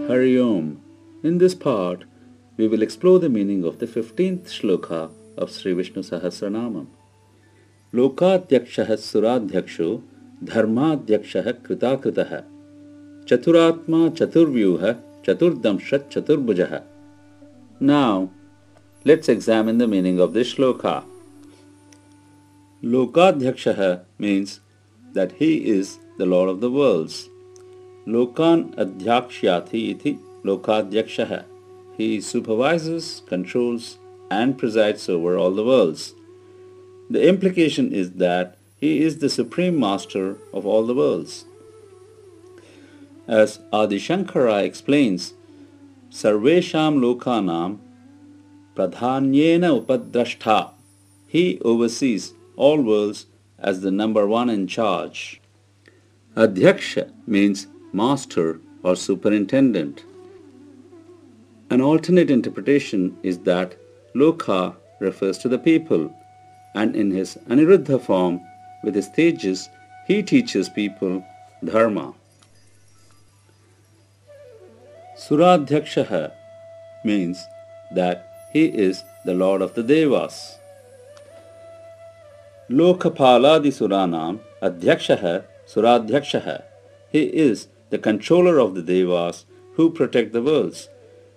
Hari Om. In this part, we will explore the meaning of the 15th Shloka of Sri Vishnu Sahasranamam. Lokadhyakshah suradhyaksho dharmadhyakshah kritakritah chaturatma chaturvyuha chaturdamshat chaturbujah. Now, let's examine the meaning of this shloka. Lokadhyakshah means that he is the Lord of the worlds. Lokan adhyakshyati iti lokadhyakshah. He supervises, controls and presides over all the worlds. The implication is that he is the supreme master of all the worlds. As Adi Shankara explains, Sarvesham Lokanam Pradhanyena Upadrashtha. He oversees all worlds as the number one in charge. Adhyaksha means master or superintendent. An alternate interpretation is that Loka refers to the people, and in his Aniruddha form, with his Tejas, he teaches people Dharma. Suradhyaksha means that he is the Lord of the Devas. Lokapaladi Suranam Adhyaksha Suradhyaksha. He is the controller of the Devas who protect the worlds.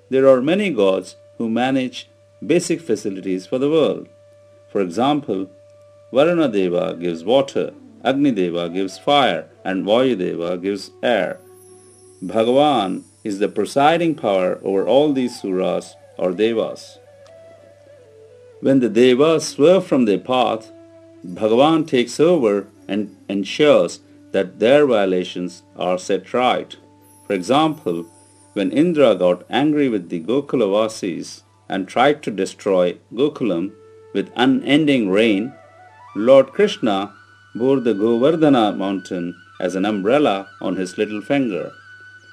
There are many gods who manage basic facilities for the world. For example, Varuna Deva gives water, Agni Deva gives fire, and Vayu Deva gives air. Bhagavan is the presiding power over all these suras or devas. When the devas swerve from their path, Bhagavan takes over and ensures that their violations are set right. For example, when Indra got angry with the Gokulavasis and tried to destroy Gokulam with unending rain, Lord Krishna bore the Govardhana mountain as an umbrella on his little finger.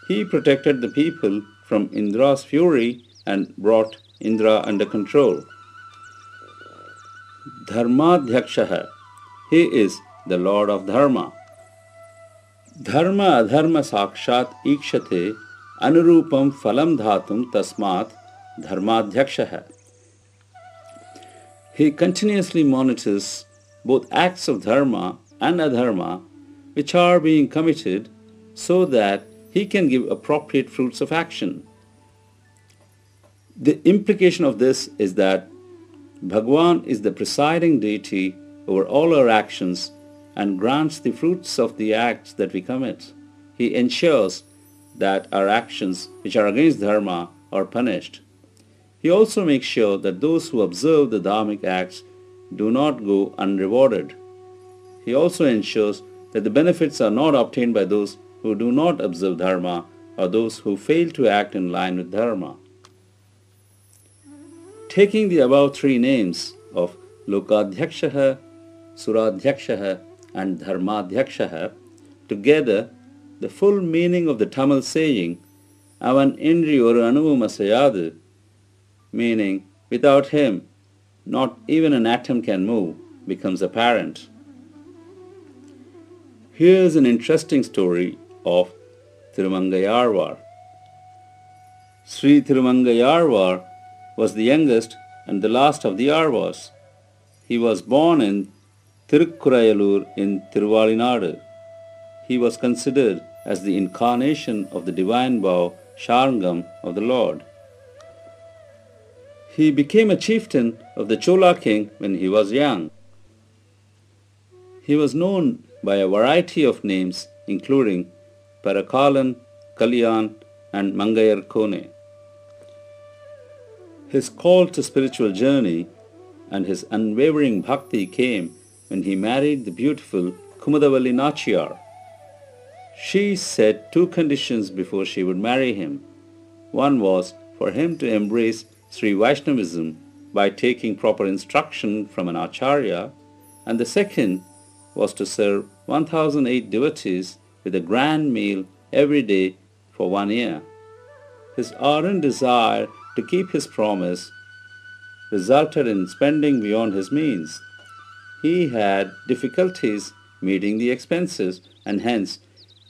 He protected the people from Indra's fury and brought Indra under control. Dharmadhyaksha. He is the Lord of Dharma. Dharma adharma sakshat ikshate anurupam phalam dhatum tasmat dharmadhyaksha. He continuously monitors both acts of dharma and adharma which are being committed so that he can give appropriate fruits of action. The implication of this is that Bhagavan is the presiding deity over all our actions and grants the fruits of the acts that we commit. He ensures that our actions which are against dharma are punished. He also makes sure that those who observe the dharmic acts do not go unrewarded. He also ensures that the benefits are not obtained by those who do not observe dharma or those who fail to act in line with dharma. Taking the above three names of Lokadhyaksha, Suradhyaksha and Dharmadhyaksha together, the full meaning of the Tamil saying, Avan indri oru anuvumasayadu, meaning, without him, not even an atom can move, becomes apparent. Here's an interesting story of Tirumangayarvar. Sri Tirumangayarvar was the youngest and the last of the Arvars. He was born in Tirukkurayalur in Tiruvalinadu. He was considered as the incarnation of the divine bow Sharangam of the Lord. He became a chieftain of the Chola king when he was young. He was known by a variety of names including Parakalan, Kalyan and Mangayar Kone. His call to spiritual journey and his unwavering bhakti came when he married the beautiful Kumudavalli Nachiyar. She set two conditions before she would marry him. One was for him to embrace Sri Vaishnavism by taking proper instruction from an acharya, and the second was to serve 1008 devotees with a grand meal every day for 1 year. His ardent desire to keep his promise resulted in spending beyond his means. He had difficulties meeting the expenses and hence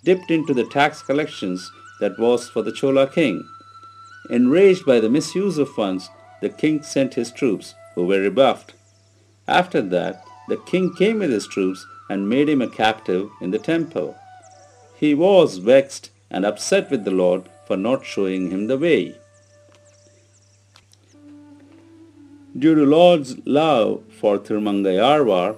dipped into the tax collections that was for the Chola king. Enraged by the misuse of funds, the king sent his troops, who were rebuffed. After that, the king came with his troops and made him a captive in the temple. He was vexed and upset with the Lord for not showing him the way. Due to Lord's love for Tirumangayarvar,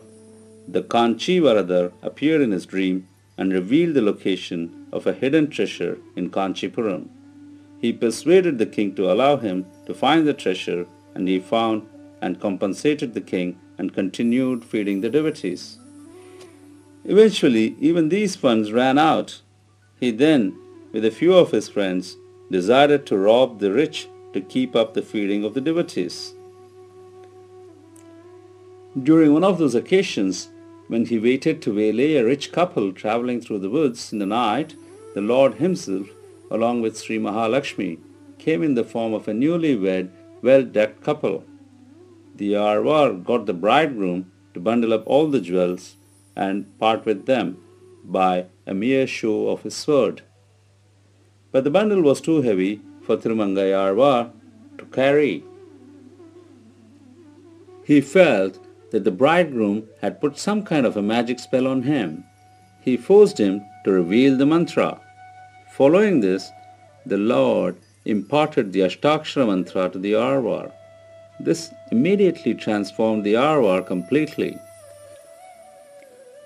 the Kanchi Varadar appeared in his dream and revealed the location of a hidden treasure in Kanchipuram. He persuaded the king to allow him to find the treasure, and he found and compensated the king and continued feeding the devotees. Eventually, even these funds ran out. He then, with a few of his friends, decided to rob the rich to keep up the feeding of the devotees. During one of those occasions, when he waited to waylay a rich couple traveling through the woods in the night, the Lord himself, along with Sri Mahalakshmi, came in the form of a newly-wed, well-decked couple. The Arvar got the bridegroom to bundle up all the jewels and part with them by a mere show of his sword. But the bundle was too heavy for Tirumangayarvar to carry. He felt that the bridegroom had put some kind of a magic spell on him. He forced him to reveal the mantra. Following this, the Lord imparted the Ashtakshara mantra to the Arvar. This immediately transformed the Arvar completely.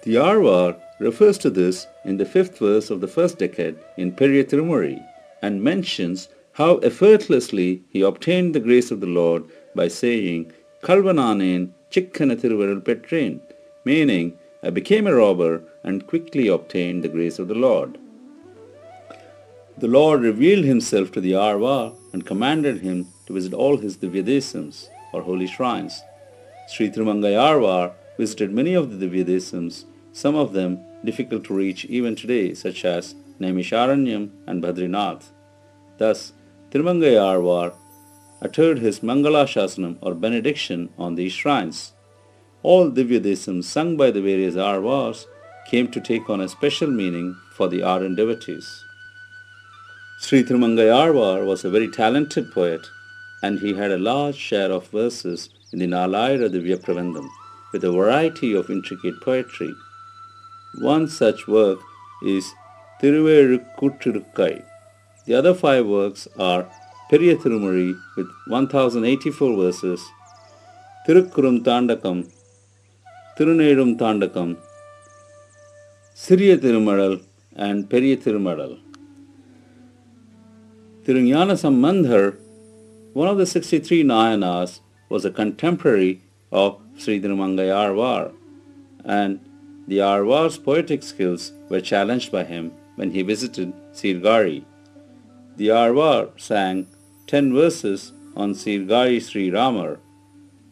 The Arvar refers to this in the 5th verse of the first decade in Periya Tirumuri and mentions how effortlessly he obtained the grace of the Lord by saying, Kalvananen chikkana thiruvarul petrain, meaning, I became a robber and quickly obtained the grace of the Lord. The Lord revealed himself to the Arvar and commanded him to visit all his Divyadesams, or holy shrines. Sri Tirumangayarvar visited many of the Divyadesams, some of them difficult to reach even today, such as Naimisharanyam and Badrinath. Thus, Tirumangayarvar uttered his Mangala Shasanam or benediction on these shrines. All Divyadesams sung by the various Arvars came to take on a special meaning for the ardent devotees. Sri Tirumangayarvar was a very talented poet, and he had a large share of verses in the Nalayira Divya Pravandam with a variety of intricate poetry. One such work is Thiruverukkutirukkai. The other 5 works are Periya Tirumuri with 1084 verses, Tirukkurum Tandakam, Tirunedum Tandakam, Siriya Tirumadal and Periya Tirumadal. Tirunjana Sambandhar, one of the 63 Nayanas, was a contemporary of Sri Tirumangayarvar, and the Arvar's poetic skills were challenged by him when he visited Sirgari. The Arvar sang 10 verses on Sirgari Sri Ramar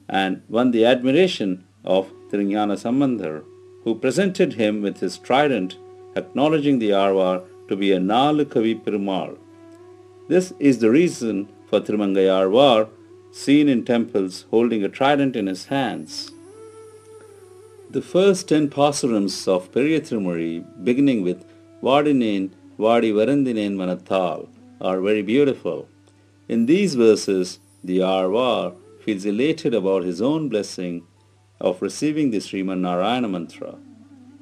and won the admiration of Tirunjana Sambandhar, who presented him with his trident, acknowledging the Arvar to be a Nalu Kavi Perumal. This is the reason for Tirumangayarvar seen in temples holding a trident in his hands. The first 10 pasurams of Periya Tirumuri, beginning with Vadinen, Vadi Varandinen Manathal, are very beautiful. In these verses, the Arvar feels elated about his own blessing of receiving the Sriman Narayana mantra.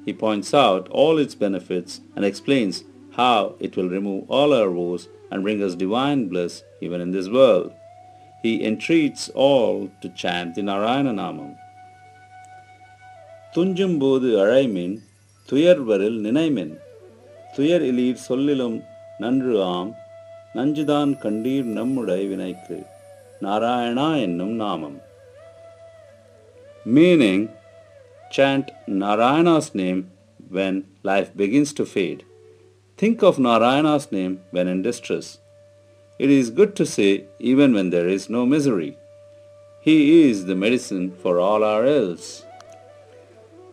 He points out all its benefits and explains how it will remove all our woes and bring us divine bliss even in this world. He entreats all to chant the Narayana Namam. Tunjumbodu Araimin, Tuyar Varil Ninaimin, Tuyar Ilir Sollilum Nandru Am, Nanjudan Kandir Nammudai Vinaikku, Narayana Ennum Namam. Meaning, chant Narayana's name when life begins to fade. Think of Narayana's name when in distress. It is good to say even when there is no misery. He is the medicine for all our ills.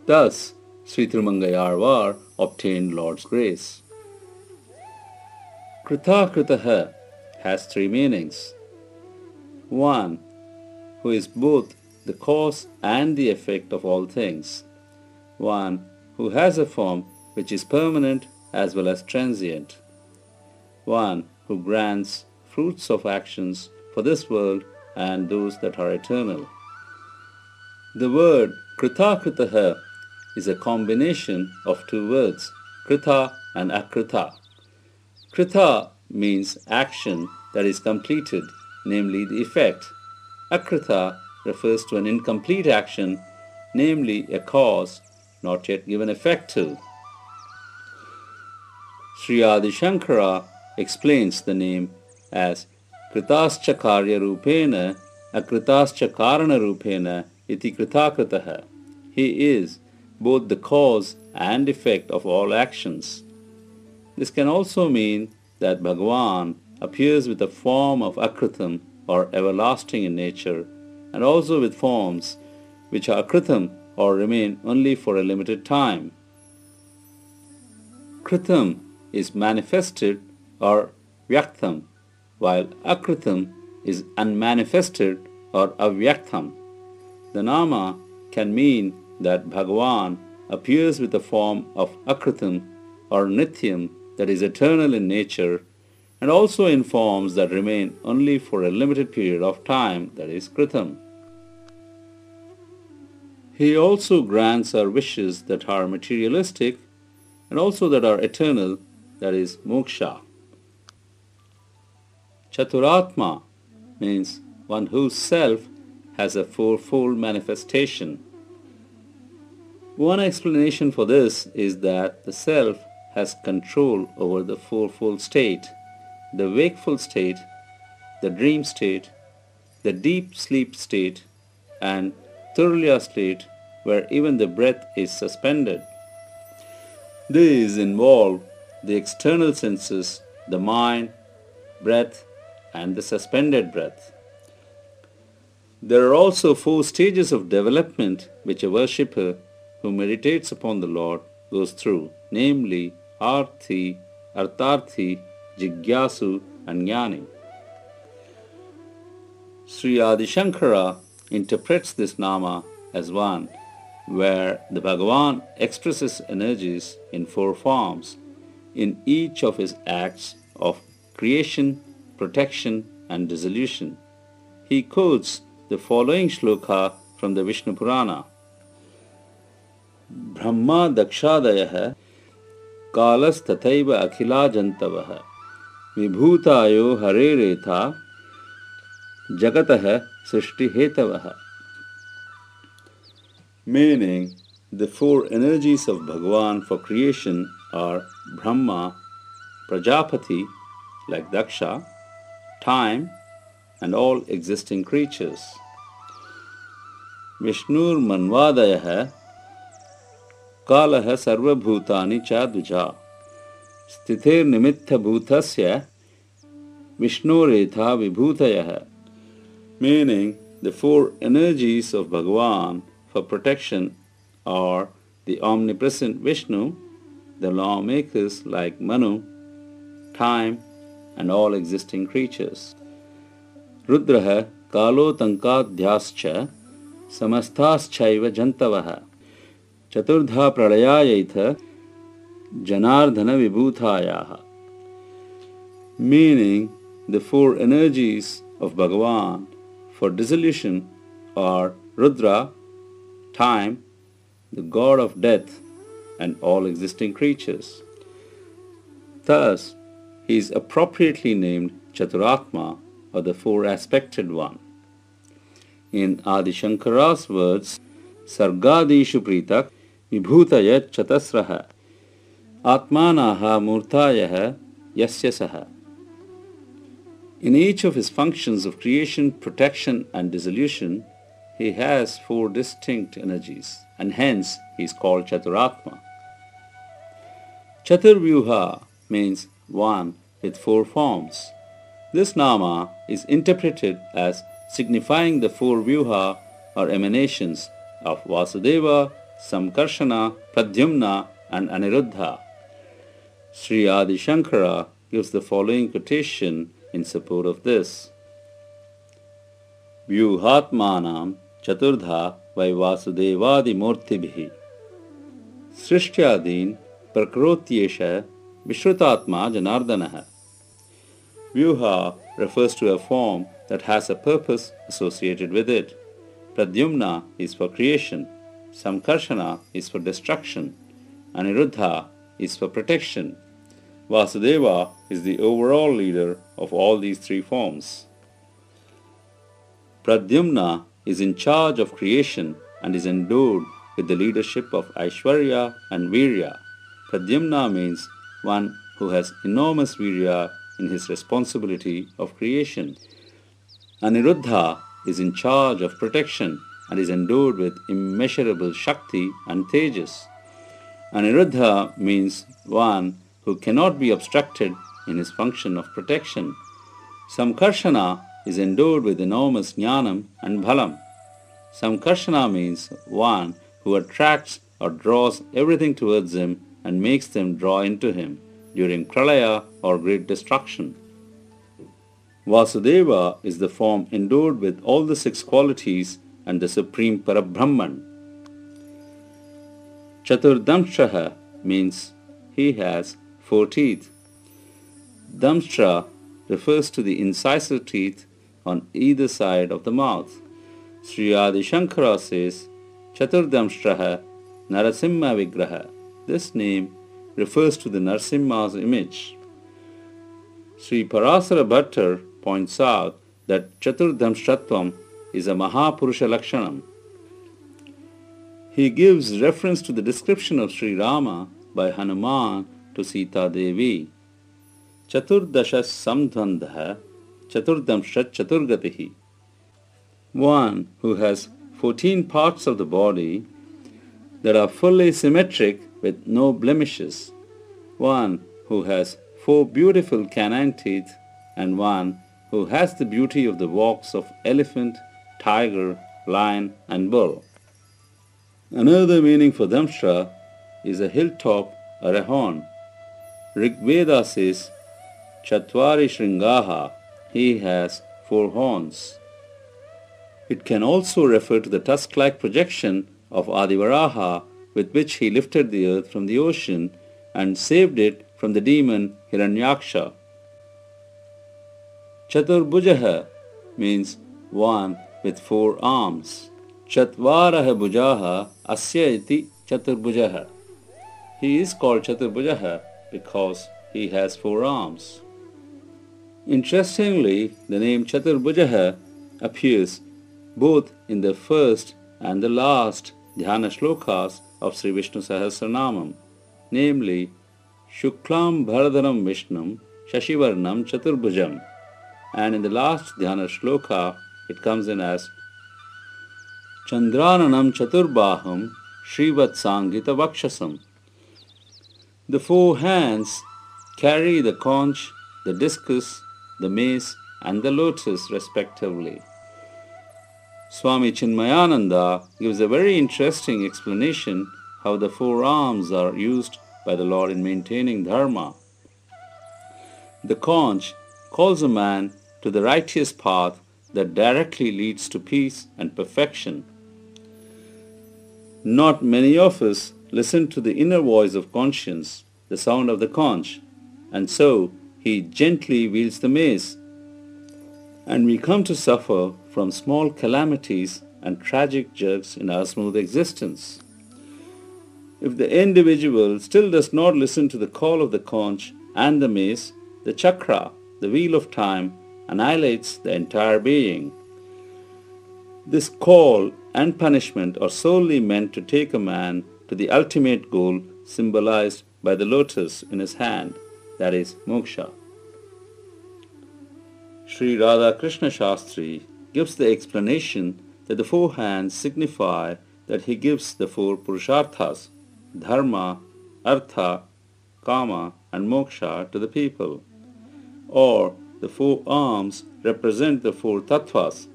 Thus, Sri Tirumangayarvar obtained Lord's grace. Krita Kritaha has 3 meanings. 1. Who is both the cause and the effect of all things. 1. Who has a form which is permanent as well as transient. one who grants fruits of actions for this world and those that are eternal. The word Kritakritaha is a combination of two words, Krita and Akrita. Krita means action that is completed, namely the effect. Akrita refers to an incomplete action, namely a cause not yet given effect to. Sri Adi Shankara explains the name as Kritascha Karya Rupena Akritascha Karana Rupena iti Kritakritaha. He is both the cause and effect of all actions. This can also mean that Bhagavan appears with a form of Akritam or everlasting in nature, and also with forms which are Kritam or remain only for a limited time. Kritam is manifested or Vyaktam, while Akritam is unmanifested or Avyaktam. The Nama can mean that Bhagavan appears with a form of Akritam or Nityam, that is eternal in nature, and also in forms that remain only for a limited period of time, that is Kritam. He also grants our wishes that are materialistic and also that are eternal, that is moksha. Chaturatma means one whose self has a fourfold manifestation. One explanation for this is that the self has control over the fourfold state, the wakeful state, the dream state, the deep sleep state, and Turya state, where even the breath is suspended. These involve the external senses, the mind, breath, and the suspended breath. There are also 4 stages of development which a worshipper who meditates upon the Lord goes through, namely Arthi, Artharthi, Jigyasu, and Jnani. Sri Adi Shankara interprets this nama as one where the Bhagavan expresses energies in 4 forms in each of his acts of creation, protection, and dissolution. He quotes the following shloka from the Vishnu Purana. Brahma dakshadayah kalas tathaiva akhila jantavah vibhutayo hareretha jagatah srishti hetavah. Meaning, the 4 energies of Bhagavan for creation are Brahma, Prajapati, like Daksha, time, and all existing creatures. Vishnur manvadayah kalah sarva bhutani cha dvija sthiter nimittha bhutasya Vishnuretha vibhutayah. Meaning, the 4 energies of Bhagavan for protection are the omnipresent Vishnu, the lawmakers like Manu, time, and all existing creatures. Rudraha kalo tankadhyascha samasthaaschaiva jantavaha chaturdha pralayayatha janardhana vibhutayaha. Meaning, the 4 energies of Bhagavan for dissolution are Rudra, time, the god of death, and all existing creatures. Thus, he is appropriately named Chaturatma, or the 4-aspected one. In Adi Shankara's words, Sargadishu Pritak Vibhutaya Chatasraha Atmanaha Murtayah Yasyasaha. In each of his functions of creation, protection, and dissolution, he has 4 distinct energies, and hence he is called Chaturatma. Chaturvyuha means one with 4 forms. This nama is interpreted as signifying the 4 vyuha or emanations of Vasudeva, Samkarshana, Pradyumna, and Aniruddha. Sri Adi Shankara gives the following quotation in support of this. Vyuhatmanam Chaturdha vai Vasudevadi Murtibhi Srishthyadin Prakrotyesha Vishrutatma Janardanaha. Vyuha refers to a form that has a purpose associated with it. Pradyumna is for creation, Samkarshana is for destruction, Aniruddha is for protection. Vasudeva is the overall leader of all these three forms. Pradyumna is in charge of creation and is endowed with the leadership of Aishwarya and Virya. Pradyumna means one who has enormous Virya in his responsibility of creation. Aniruddha is in charge of protection and is endowed with immeasurable Shakti and Tejas. Aniruddha means one who cannot be obstructed in his function of protection. Samkarshana is endowed with enormous Jnanam and Bhalam. Samkarshana means one who attracts or draws everything towards him and makes them draw into him during pralaya or great destruction. Vasudeva is the form endowed with all the six qualities and the supreme Parabrahman. Chaturdamshraha means he has 4 teeth. Damshra refers to the incisive teeth on either side of the mouth. Sri Adi Shankara says, Chaturdamshraha Narasimha Vigraha. This name refers to the Narasimha's image. Sri Parasara Bhattar points out that Chaturdamshratvam is a Mahapurusha Lakshanam. He gives reference to the description of Sri Rama by Hanuman to Sita Devi. Chaturdasha samdhandha Chaturdamshrat Chaturgatihi. One who has 14 parts of the body that are fully symmetric with no blemishes. One who has 4 beautiful canine teeth, and one who has the beauty of the walks of elephant, tiger, lion and bull. Another meaning for Damshra is a hilltop or a horn. Rigveda says, Chatvari Shringaha, he has 4 horns. It can also refer to the tusk-like projection of Adivaraha with which he lifted the earth from the ocean and saved it from the demon Hiranyaksha. Chaturbhujaha means one with 4 arms. Chatvaraha bhujaha asya iti chaturbhujaha. He is called Chaturbhujaha because he has 4 arms. Interestingly, the name Chaturbhujaha appears both in the first and the last dhyana shlokas of Sri Vishnu Sahasranamam, namely Shuklam Bharadharam Vishnum Shashivarnam Chaturbhujam, and in the last dhyana shloka it comes in as Chandrananam Chaturbaham Srivatsangita Vakshasam. The 4 hands carry the conch, the discus, the mace and the lotus respectively. Swami Chinmayananda gives a very interesting explanation how the 4 arms are used by the Lord in maintaining dharma. The conch calls a man to the righteous path that directly leads to peace and perfection. Not many of us listen to the inner voice of conscience, the sound of the conch, and so he gently wields the mace, and we come to suffer from small calamities and tragic jerks in our smooth existence. If the individual still does not listen to the call of the conch and the mace, the chakra, the wheel of time, annihilates the entire being. This call and punishment are solely meant to take a man to the ultimate goal symbolized by the lotus in his hand, that is, moksha. Sri Radha Krishna Shastri gives the explanation that the 4 hands signify that he gives the 4 purusharthas, dharma, artha, kama and moksha to the people, or the 4 arms represent the 4 tattvas,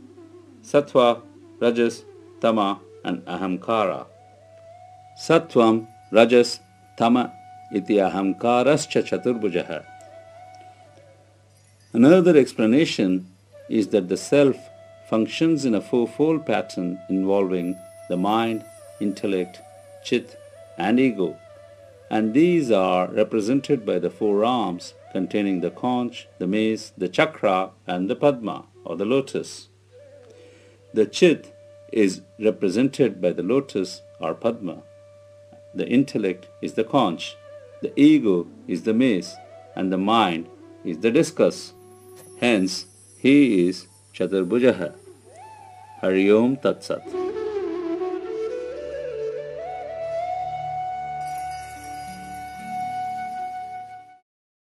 sattva, rajas, tama and ahamkara. Sattvam, rajas, tama iti ahamkarascha chaturbhujaha. Another explanation is that the self functions in a 4-fold pattern involving the mind, intellect, chit and ego, and these are represented by the 4 arms containing the conch, the mace, the chakra and the padma or the lotus. The chit is represented by the lotus or padma. The intellect is the conch, the ego is the mace, and the mind is the discus. Hence, he is Chaturbhujaha. Hari Om Tat Sat.